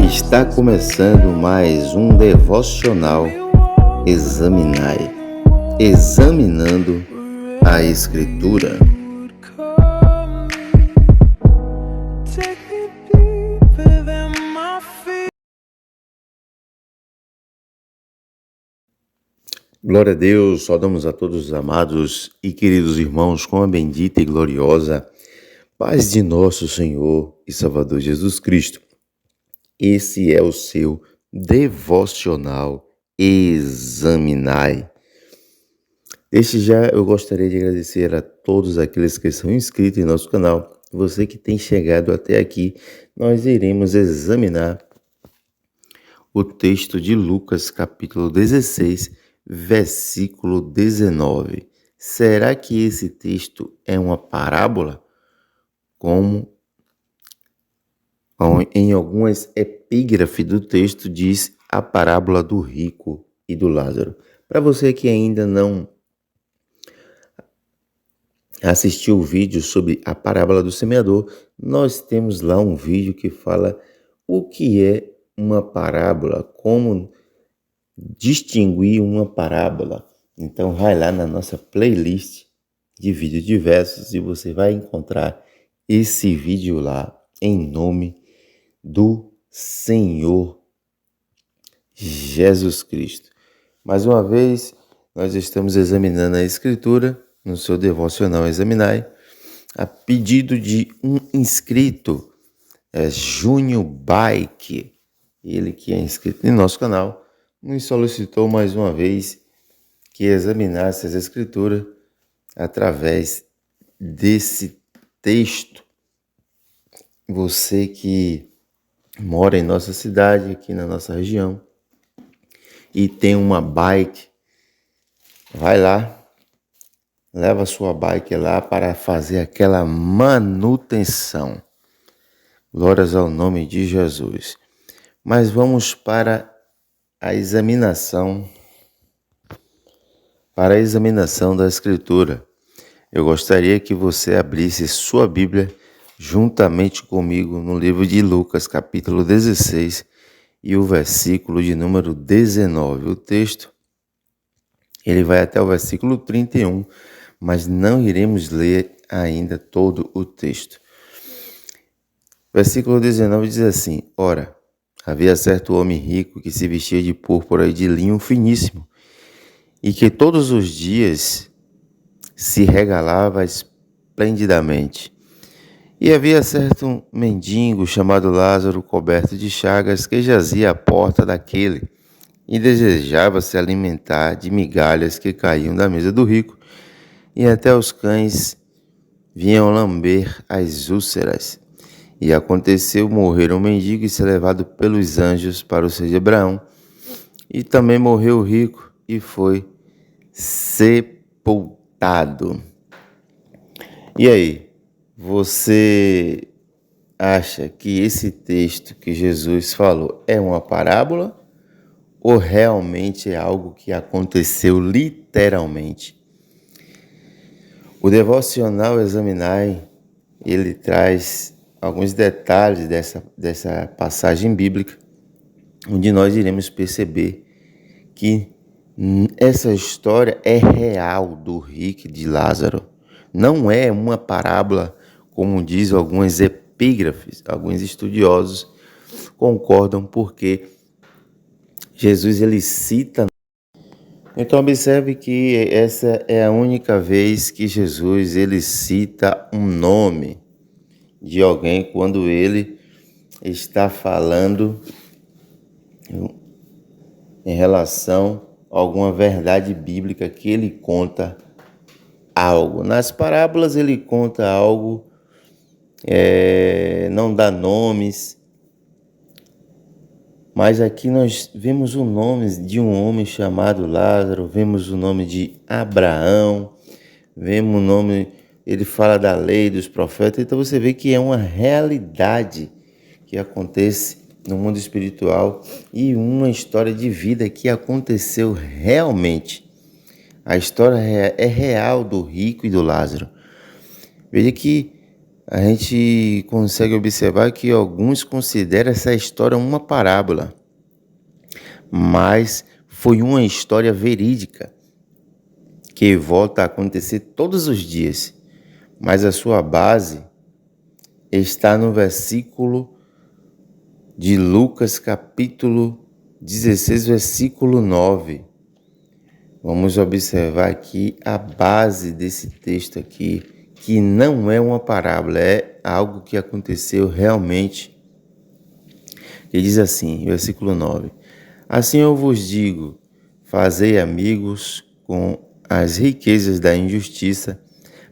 Está começando mais um devocional Examinai, examinando a Escritura. Glória a Deus, saudamos a todos os amados e queridos irmãos com a bendita e gloriosa paz de nosso Senhor e Salvador Jesus Cristo. Esse é o seu devocional Examinai. Desde já eu gostaria de agradecer a todos aqueles que são inscritos em nosso canal. Você que tem chegado até aqui, nós iremos examinar o texto de Lucas, capítulo 16, versículo 19. Será que esse texto é uma parábola? Como em algumas epígrafes do texto diz a parábola do rico e do Lázaro. Para você que ainda não assistiu o vídeo sobre a parábola do semeador, nós temos lá um vídeo que fala o que é uma parábola, como distinguir uma parábola. Então vai lá na nossa playlist de vídeos diversos e você vai encontrar esse vídeo lá em nome do Senhor Jesus Cristo. Mais uma vez, nós estamos examinando a Escritura no seu devocional Examinai, a pedido de um inscrito, Júnior Bike, ele que é inscrito em nosso canal, nos solicitou mais uma vez que examinasse as Escrituras através desse texto. Você que mora em nossa cidade, aqui na nossa região, e tem uma bike, vai lá, leva a sua bike lá para fazer aquela manutenção. Glórias ao nome de Jesus. Mas vamos para a examinação da Escritura. Eu gostaria que você abrisse sua Bíblia juntamente comigo no livro de Lucas, capítulo 16, e o versículo de número 19. O texto, ele vai até o versículo 31, mas não iremos ler ainda todo o texto. Versículo 19 diz assim: Ora, havia certo homem rico que se vestia de púrpura e de linho finíssimo, e que todos os dias se regalava esplendidamente. E havia certo mendigo chamado Lázaro, coberto de chagas, que jazia à porta daquele, e desejava se alimentar de migalhas que caíam da mesa do rico, e até os cães vinham lamber as úlceras. E aconteceu morrer o mendigo e ser levado pelos anjos para o seio de Abraão. E também morreu o rico e foi sepultado. E aí, você acha que esse texto que Jesus falou é uma parábola ou realmente é algo que aconteceu literalmente? O devocional Examinai, ele traz alguns detalhes dessa passagem bíblica, onde nós iremos perceber que essa história é real do rico e de Lázaro. Não é uma parábola, como diz algumas epígrafes. Alguns estudiosos concordam porque Jesus ele cita. Então observe que essa é a única vez que Jesus ele cita um nome de alguém quando ele está falando em relação a alguma verdade bíblica que ele conta algo. Nas parábolas ele conta algo, não dá nomes, mas aqui nós vemos o nome de um homem chamado Lázaro, vemos o nome de Abraão, vemos o nome, ele fala da lei, dos profetas, então você vê que é uma realidade que acontece no mundo espiritual e uma história de vida que aconteceu realmente. A história é real do rico e do Lázaro. Veja que a gente consegue observar que alguns consideram essa história uma parábola, mas foi uma história verídica que volta a acontecer todos os dias, mas a sua base está no versículo de Lucas, capítulo 16, versículo 9. Vamos observar aqui a base desse texto aqui, que não é uma parábola, é algo que aconteceu realmente. Que diz assim, versículo 9: Assim eu vos digo, fazei amigos com as riquezas da injustiça,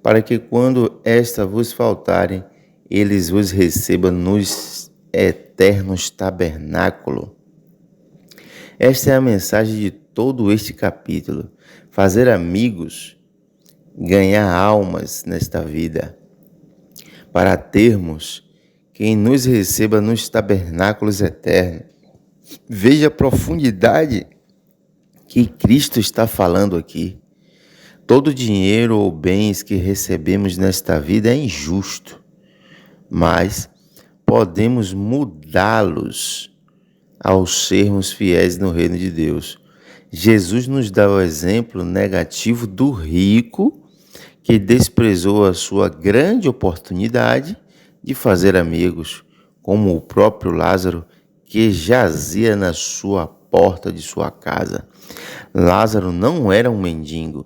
para que quando esta vos faltarem, eles vos recebam nos eternos tabernáculos. Esta é a mensagem de todo este capítulo. Fazer amigos, ganhar almas nesta vida, para termos quem nos receba nos tabernáculos eternos. Veja a profundidade que Cristo está falando aqui. Todo dinheiro ou bens que recebemos nesta vida é injusto, mas podemos mudá-los ao sermos fiéis no reino de Deus. Jesus nos dá o exemplo negativo do rico que desprezou a sua grande oportunidade de fazer amigos, como o próprio Lázaro, que jazia na sua porta de sua casa. Lázaro não era um mendigo,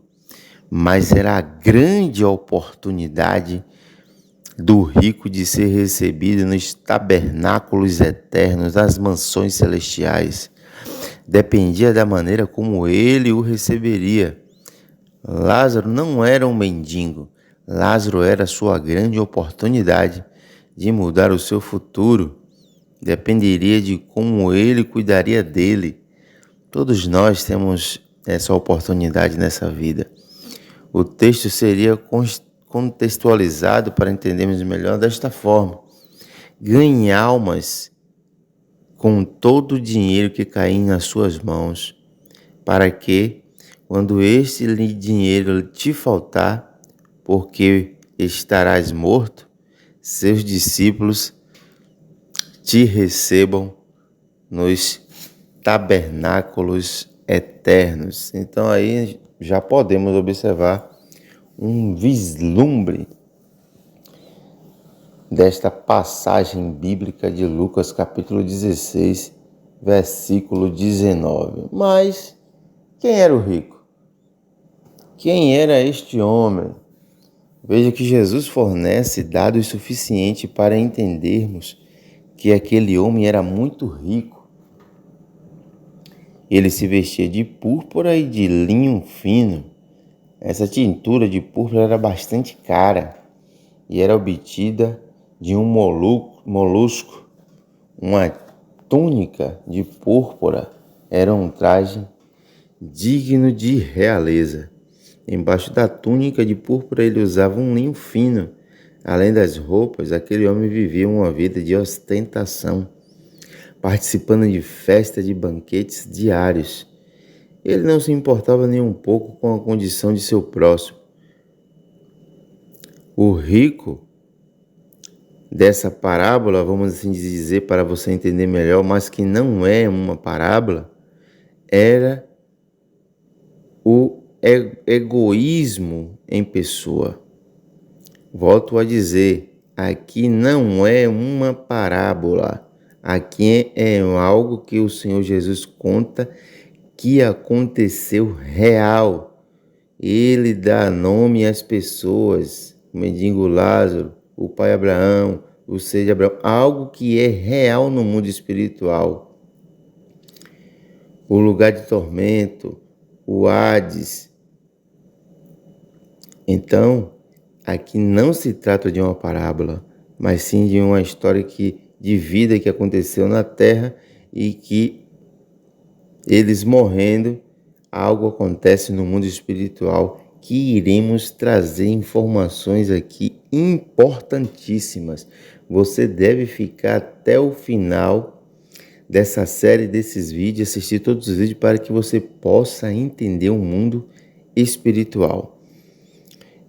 mas era a grande oportunidade do rico de ser recebido nos tabernáculos eternos, das mansões celestiais. Dependia da maneira como ele o receberia. Lázaro não era um mendigo. Lázaro era a sua grande oportunidade de mudar o seu futuro. Dependeria de como ele cuidaria dele. Todos nós temos essa oportunidade nessa vida. O texto seria contextualizado para entendermos melhor desta forma: ganhe almas com todo o dinheiro que cair nas suas mãos, para que, quando este dinheiro te faltar, porque estarás morto, seus discípulos te recebam nos tabernáculos eternos. Então aí já podemos observar um vislumbre desta passagem bíblica de Lucas capítulo 16, versículo 19. Mas quem era o rico? Quem era este homem? Veja que Jesus fornece dados suficientes para entendermos que aquele homem era muito rico. Ele se vestia de púrpura e de linho fino. Essa tintura de púrpura era bastante cara e era obtida de um molusco. Uma túnica de púrpura era um traje digno de realeza. Embaixo da túnica de púrpura ele usava um linho fino. Além das roupas, aquele homem vivia uma vida de ostentação, participando de festas, de banquetes diários. Ele não se importava nem um pouco com a condição de seu próximo. O rico dessa parábola, vamos assim dizer para você entender melhor, mas que não é uma parábola, era o egoísmo em pessoa. Volto a dizer, aqui não é uma parábola, aqui é algo que o Senhor Jesus conta que aconteceu real. Ele dá nome às pessoas, o mendigo Lázaro, o pai Abraão, o ser de Abraão, algo que é real no mundo espiritual. O lugar de tormento, o Hades. Então, aqui não se trata de uma parábola, mas sim de uma história de vida que aconteceu na terra e que eles morrendo, algo acontece no mundo espiritual que iremos trazer informações aqui importantíssimas. Você deve ficar até o final dessa série, desses vídeos, assistir todos os vídeos para que você possa entender o mundo espiritual.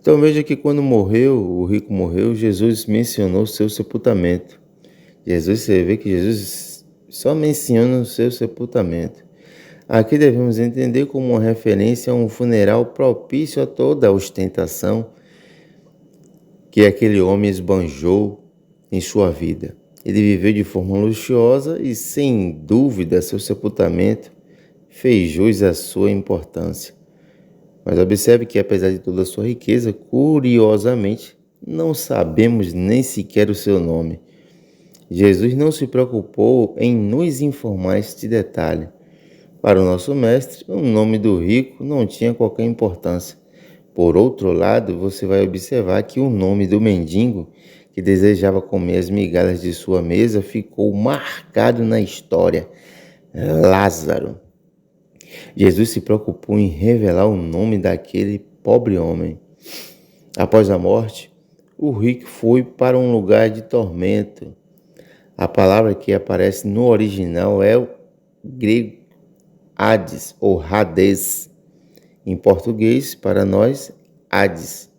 Então veja que quando o rico morreu, Jesus mencionou seu sepultamento. Você vê que Jesus só menciona o seu sepultamento. Aqui devemos entender como uma referência a um funeral propício a toda a ostentação que aquele homem esbanjou em sua vida. Ele viveu de forma luxuosa e, sem dúvida, seu sepultamento fez jus à sua importância. Mas observe que, apesar de toda a sua riqueza, curiosamente, não sabemos nem sequer o seu nome. Jesus não se preocupou em nos informar este detalhe. Para o nosso mestre, o nome do rico não tinha qualquer importância. Por outro lado, você vai observar que o nome do mendigo que desejava comer as migalhas de sua mesa ficou marcado na história: Lázaro. Jesus se preocupou em revelar o nome daquele pobre homem. Após a morte, o rico foi para um lugar de tormento. A palavra que aparece no original é o grego Hades ou Hades. Em português, para nós, Hades,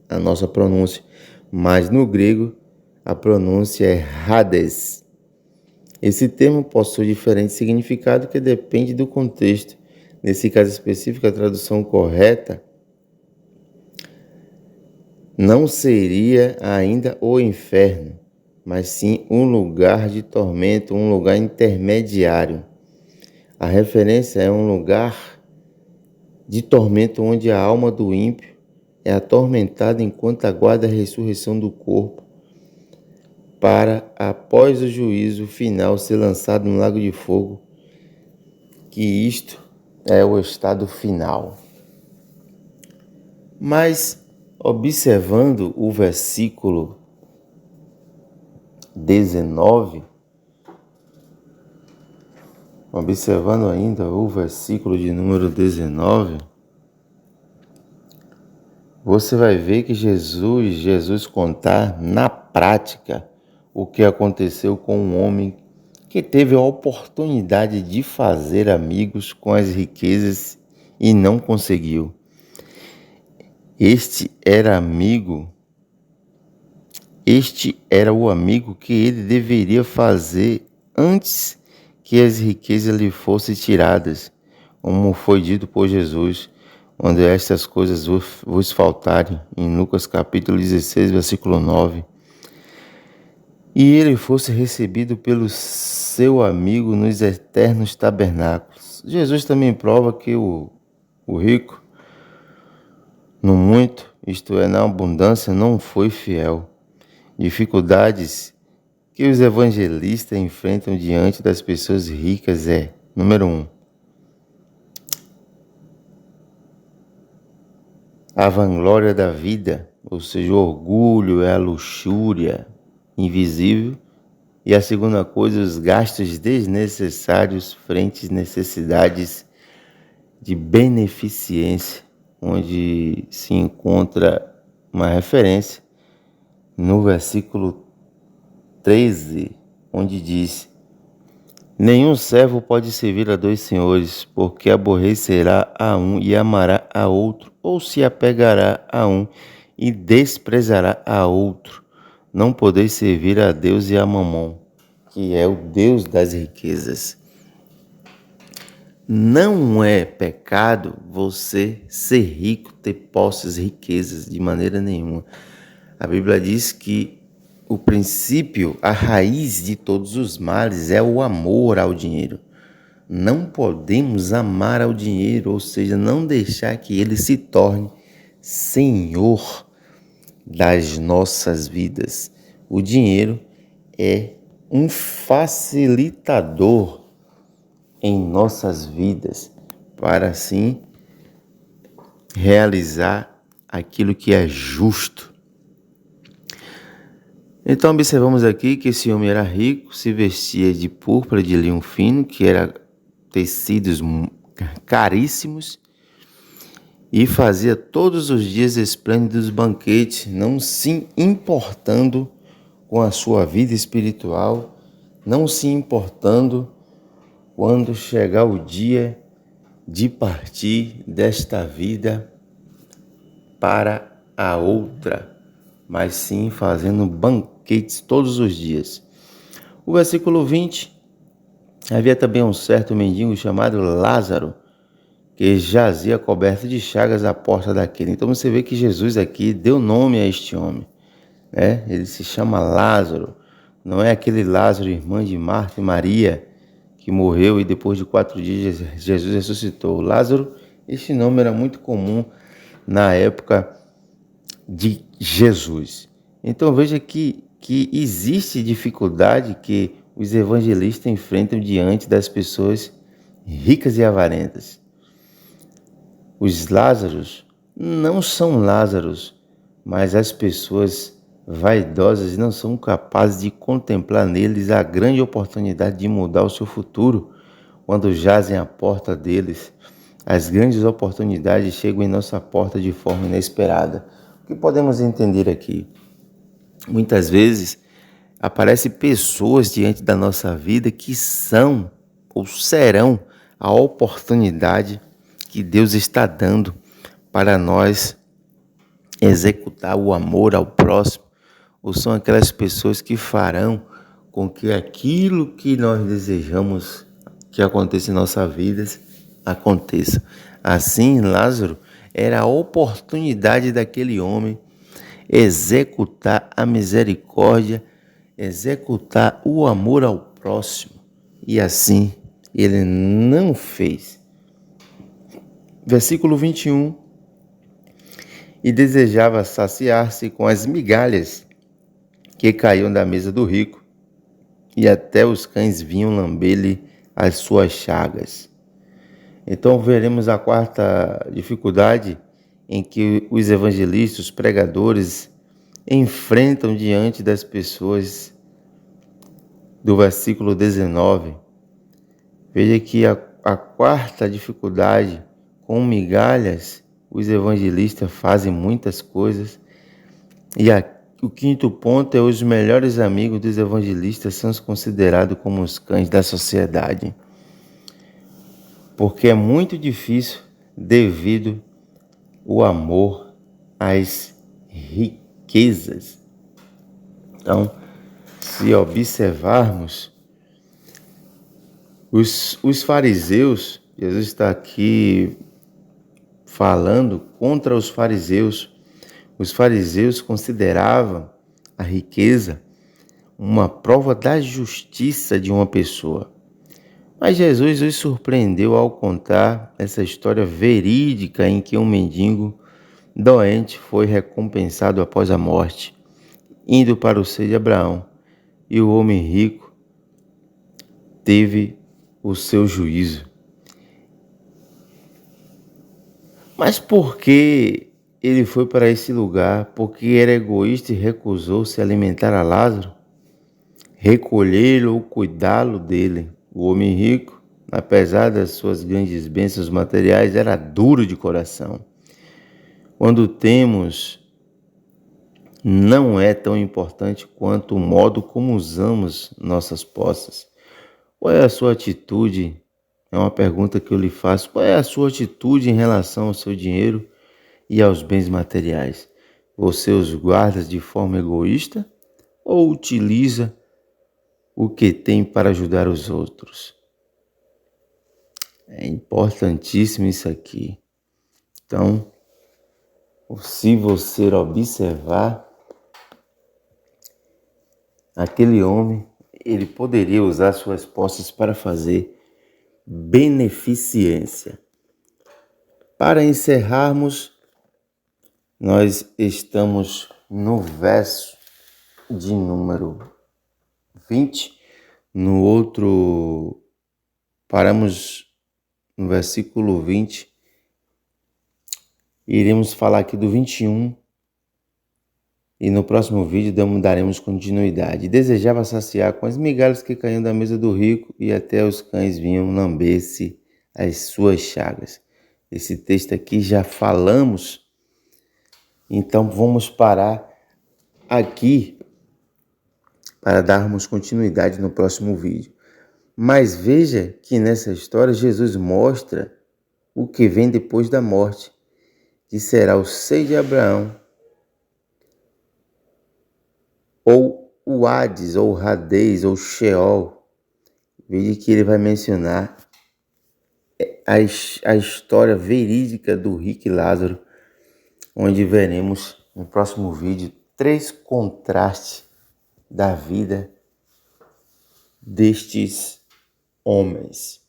a nossa pronúncia. Mas no grego, a pronúncia é Hades. Esse termo possui diferente significado que depende do contexto. Nesse caso específico, a tradução correta não seria ainda o inferno, mas sim um lugar de tormento, um lugar intermediário. A referência é um lugar de tormento onde a alma do ímpio é atormentada enquanto aguarda a ressurreição do corpo, para, após o juízo final, ser lançado no lago de fogo, que isto é o estado final. Mas, observando o versículo 19, observando ainda o versículo de número 19, você vai ver que Jesus contar na prática o que aconteceu com um homem que teve a oportunidade de fazer amigos com as riquezas e não conseguiu. Este era o amigo que ele deveria fazer antes que as riquezas lhe fossem tiradas, como foi dito por Jesus, onde estas coisas vos faltarem, em Lucas capítulo 16, versículo 9. E ele fosse recebido pelo seu amigo nos eternos tabernáculos. Jesus também prova que o rico, no muito, isto é, na abundância, não foi fiel. Dificuldades que os evangelistas enfrentam diante das pessoas ricas é, número 1, a vanglória da vida, ou seja, o orgulho, é a luxúria invisível. E a segunda coisa, os gastos desnecessários frente às necessidades de beneficência, onde se encontra uma referência no versículo 13, onde diz: nenhum servo pode servir a dois senhores, porque aborrecerá a um e amará a outro, ou se apegará a um e desprezará a outro. Não podeis servir a Deus e a Mamon, que é o Deus das riquezas. Não é pecado você ser rico, ter posses, riquezas, de maneira nenhuma. A Bíblia diz que o princípio, a raiz de todos os males é o amor ao dinheiro. Não podemos amar ao dinheiro, ou seja, não deixar que ele se torne senhor das nossas vidas. O dinheiro é um facilitador em nossas vidas para assim realizar aquilo que é justo. Então observamos aqui que esse homem era rico, se vestia de púrpura de linho fino, que era tecidos caríssimos, e fazia todos os dias esplêndidos banquetes, não se importando com a sua vida espiritual, não se importando quando chegar o dia de partir desta vida para a outra, mas sim fazendo banquetes todos os dias. O versículo 20, havia também um certo mendigo chamado Lázaro, que jazia coberto de chagas à porta daquele. Então você vê que Jesus aqui deu nome a este homem, né? Ele se chama Lázaro, não é aquele Lázaro, irmã de Marta e Maria, que morreu e depois de 4 dias Jesus ressuscitou. Lázaro, este nome era muito comum na época de Jesus. Então veja que existe dificuldade que os evangelistas enfrentam diante das pessoas ricas e avarentas. Os Lázaros não são Lázaros, mas as pessoas vaidosas não são capazes de contemplar neles a grande oportunidade de mudar o seu futuro quando jazem à porta deles. As grandes oportunidades chegam em nossa porta de forma inesperada. O que podemos entender aqui? Muitas vezes aparecem pessoas diante da nossa vida que são ou serão a oportunidade que Deus está dando para nós executar o amor ao próximo, ou são aquelas pessoas que farão com que aquilo que nós desejamos que aconteça em nossas vidas aconteça. Assim, Lázaro era a oportunidade daquele homem executar a misericórdia, executar o amor ao próximo. E assim ele não fez. Versículo 21. E desejava saciar-se com as migalhas que caíam da mesa do rico, e até os cães vinham lamber-lhe as suas chagas. Então veremos a quarta dificuldade em que os evangelistas, os pregadores, enfrentam diante das pessoas, do versículo 19. Veja que a quarta dificuldade, com migalhas, os evangelistas fazem muitas coisas. E o quinto ponto é: os melhores amigos dos evangelistas são considerados como os cães da sociedade. Porque é muito difícil devido ao amor às riquezas. Então, se observarmos, os fariseus, Jesus está aqui falando contra os fariseus. Os fariseus consideravam a riqueza uma prova da justiça de uma pessoa. Mas Jesus os surpreendeu ao contar essa história verídica em que um mendigo doente foi recompensado após a morte, indo para o seio de Abraão, e o homem rico teve o seu juízo. Mas por que ele foi para esse lugar? Porque era egoísta e recusou se alimentar a Lázaro, recolhê-lo ou cuidá-lo dele. O homem rico, apesar das suas grandes bênçãos materiais, era duro de coração. Quando temos, não é tão importante quanto o modo como usamos nossas posses. Qual é a sua atitude? É uma pergunta que eu lhe faço. Qual é a sua atitude em relação ao seu dinheiro e aos bens materiais? Você os guarda de forma egoísta ou utiliza o que tem para ajudar os outros? É importantíssimo isso aqui. Então, se você observar, aquele homem, ele poderia usar suas posses para fazer beneficência. Para encerrarmos, nós estamos no verso de número 20. No outro, paramos no versículo 20. Iremos falar aqui do 21. E no próximo vídeo daremos continuidade. Desejava saciar com as migalhas que caíam da mesa do rico, e até os cães vinham lamber-se as suas chagas. Esse texto aqui já falamos, então vamos parar aqui para darmos continuidade no próximo vídeo. Mas veja que nessa história Jesus mostra o que vem depois da morte, que será o seio de Abraão, ou o Hades, ou o Hades, ou Sheol. Veja que ele vai mencionar a história verídica do Rick e Lázaro, onde veremos no próximo vídeo 3 contrastes da vida destes homens.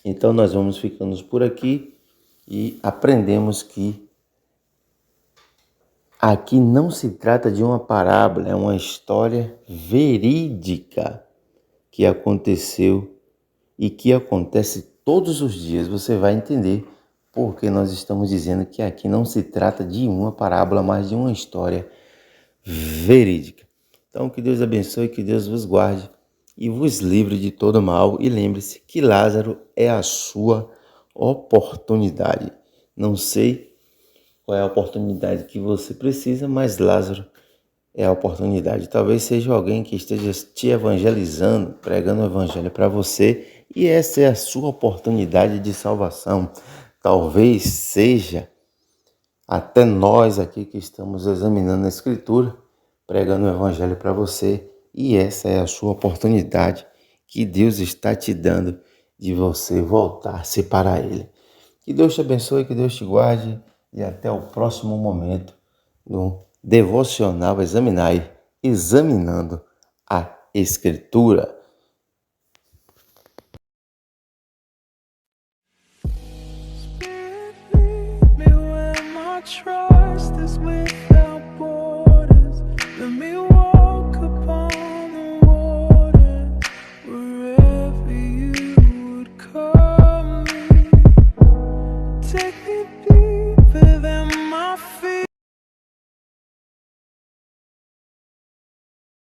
Então nós vamos ficando por aqui e aprendemos que aqui não se trata de uma parábola, é uma história verídica que aconteceu e que acontece todos os dias. Você vai entender porque nós estamos dizendo que aqui não se trata de uma parábola, mas de uma história verídica. Então que Deus abençoe, que Deus vos guarde e vos livre de todo mal. E lembre-se que Lázaro é a sua oportunidade. Não sei qual é a oportunidade que você precisa, mas Lázaro é a oportunidade. Talvez seja alguém que esteja te evangelizando, pregando o evangelho para você, e essa é a sua oportunidade de salvação. Talvez seja até nós aqui que estamos examinando a Escritura, pregando o evangelho para você, e essa é a sua oportunidade que Deus está te dando de você voltar-se para Ele. Que Deus te abençoe, que Deus te guarde e até o próximo momento no devocional examinando a Escritura.